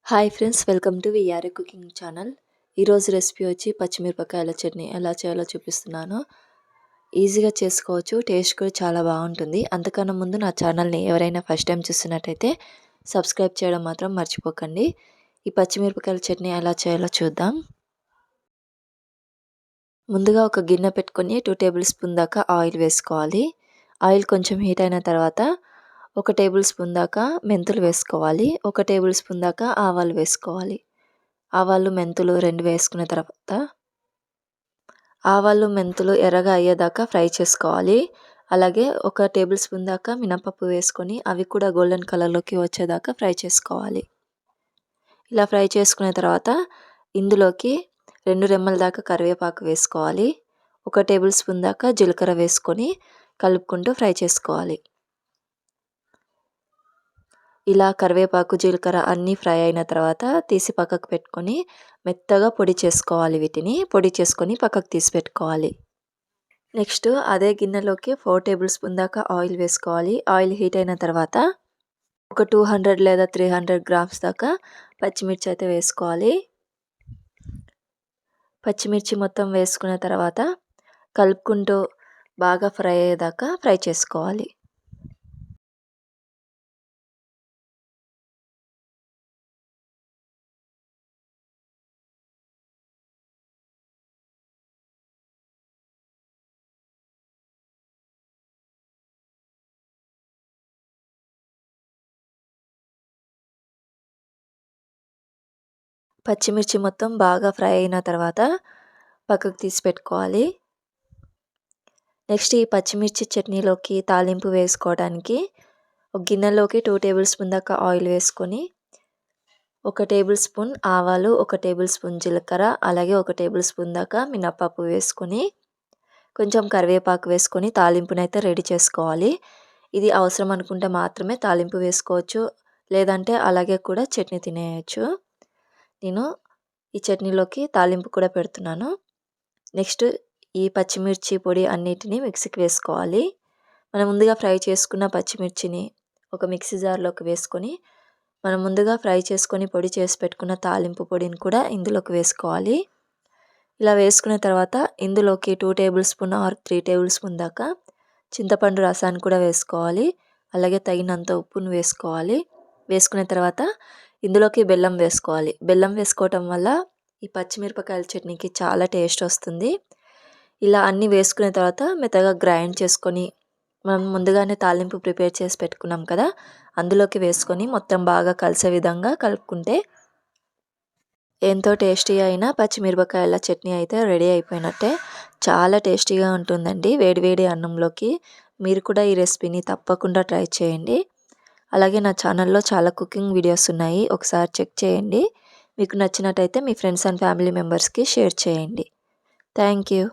Hi friends, welcome to VRA cooking channel. ఈరోజు recipe వచ్చి పచ్చిమిరపకాయల చట్నీ ఎలా చేయాలో చూపిస్తున్నాను. ఈజీగా చేసుకోవచ్చు, టేస్ట్ కూడా చాలా బాగుంటుంది. అంతకన్నా ముందు నా ఛానల్ని ఎవరైనా ఫస్ట్ టైం చూస్తున్నట్టయితే సబ్స్క్రైబ్ చేయడం మాత్రం మర్చిపోకండి. ఈ పచ్చిమిరపకాయల చట్నీ ఎలా చేయాలో చూద్దాం. ముందుగా ఒక గిన్నె పెట్టుకొని 2 టేబుల్ స్పూన్ దాకా ఆయిల్ వేసుకోవాలి. ఆయిల్ కొంచెం హీట్ అయిన తర్వాత 1 టేబుల్ స్పూన్ దాకా మెంతులు వేసుకోవాలి. 1 టేబుల్ స్పూన్ దాకా ఆవాలు వేసుకోవాలి. ఆవాలు, మెంతులు 2 వేసుకున్న తర్వాత ఆవాలు, మెంతులు ఎర్రగా అయ్యేదాకా ఫ్రై చేసుకోవాలి. అలాగే 1 టేబుల్ స్పూన్ దాకా మినపప్పు వేసుకొని అవి కూడా గోల్డెన్ కలర్లోకి వచ్చేదాకా ఫ్రై చేసుకోవాలి. ఇలా ఫ్రై చేసుకున్న తర్వాత ఇందులోకి 2 రెమ్మల దాకా కరివేపాకు వేసుకోవాలి. 1 టేబుల్ స్పూన్ దాకా జీలకర్ర వేసుకొని కలుపుకుంటూ ఫ్రై చేసుకోవాలి. ఇలా కరివేపాకు, జీలకర్ర అన్నీ ఫ్రై అయిన తర్వాత తీసి పక్కకు పెట్టుకొని మెత్తగా పొడి చేసుకోవాలి. వీటిని పొడి చేసుకొని పక్కకు తీసి పెట్టుకోవాలి. నెక్స్ట్ అదే గిన్నెలోకి 4 టేబుల్ స్పూన్ దాకా ఆయిల్ వేసుకోవాలి. ఆయిల్ హీట్ అయిన తర్వాత ఒక 200 లేదా 300 గ్రామ్స్ దాకా పచ్చిమిర్చి అయితే వేసుకోవాలి. పచ్చిమిర్చి మొత్తం వేసుకున్న తర్వాత కలుపుకుంటూ బాగా ఫ్రై అయ్యేదాకా ఫ్రై చేసుకోవాలి. పచ్చిమిర్చి మొత్తం బాగా ఫ్రై అయిన తర్వాత పక్కకు తీసి పెట్టుకోవాలి. నెక్స్ట్ ఈ పచ్చిమిర్చి చట్నీలోకి తాలింపు వేసుకోవడానికి ఒక గిన్నెలోకి 2 టేబుల్ స్పూన్ దాకా ఆయిల్ వేసుకొని 1 టేబుల్ స్పూన్ ఆవాలు, 1 టేబుల్ స్పూన్ జీలకర్ర, అలాగే 1 టేబుల్ స్పూన్ దాకా మినపప్పు వేసుకొని కొంచెం కరివేపాకు వేసుకొని తాలింపునైతే రెడీ చేసుకోవాలి. ఇది అవసరం అనుకుంటే మాత్రమే తాలింపు వేసుకోవచ్చు, లేదంటే అలాగే కూడా చట్నీ తినేయచ్చు. నేను ఈ చట్నీలోకి తాలింపు కూడా పెడుతున్నాను. నెక్స్ట్ ఈ పచ్చిమిర్చి పొడి అన్నిటినీ మిక్సీకి వేసుకోవాలి. మనం ముందుగా ఫ్రై చేసుకున్న పచ్చిమిర్చిని ఒక మిక్సీ జార్లోకి వేసుకొని మనం ముందుగా ఫ్రై చేసుకొని పొడి చేసి పెట్టుకున్న తాలింపు పొడిని కూడా ఇందులోకి వేసుకోవాలి. ఇలా వేసుకున్న తర్వాత ఇందులోకి 2 table spoon or 3 table spoon దాకా చింతపండు రసాన్ని కూడా వేసుకోవాలి. అలాగే తగినంత ఉప్పును వేసుకోవాలి. వేసుకున్న తర్వాత ఇందులోకి బెల్లం వేసుకోవాలి. బెల్లం వేసుకోవటం వల్ల ఈ పచ్చిమిరపకాయల చట్నీకి చాలా టేస్ట్ వస్తుంది. ఇలా అన్నీ వేసుకున్న తర్వాత మెత్తగా గ్రైండ్ చేసుకొని మనం ముందుగానే తాలింపు ప్రిపేర్ చేసి పెట్టుకున్నాం కదా, అందులోకి వేసుకొని మొత్తం బాగా కలిసే విధంగా కలుపుకుంటే ఎంతో టేస్టీ అయిన పచ్చిమిరపకాయల చట్నీ అయితే రెడీ అయిపోయినట్టే. చాలా టేస్టీగా ఉంటుందండి వేడివేడి అన్నంలోకి. మీరు కూడా ఈ రెసిపీని తప్పకుండా ట్రై చేయండి. అలాగే నా ఛానల్లో చాలా కుకింగ్ వీడియోస్ ఉన్నాయి, ఒకసారి చెక్ చేయండి. మీకు నచ్చినట్టయితే మీ ఫ్రెండ్స్ అండ్ ఫ్యామిలీ మెంబర్స్కి షేర్ చేయండి. Thank you.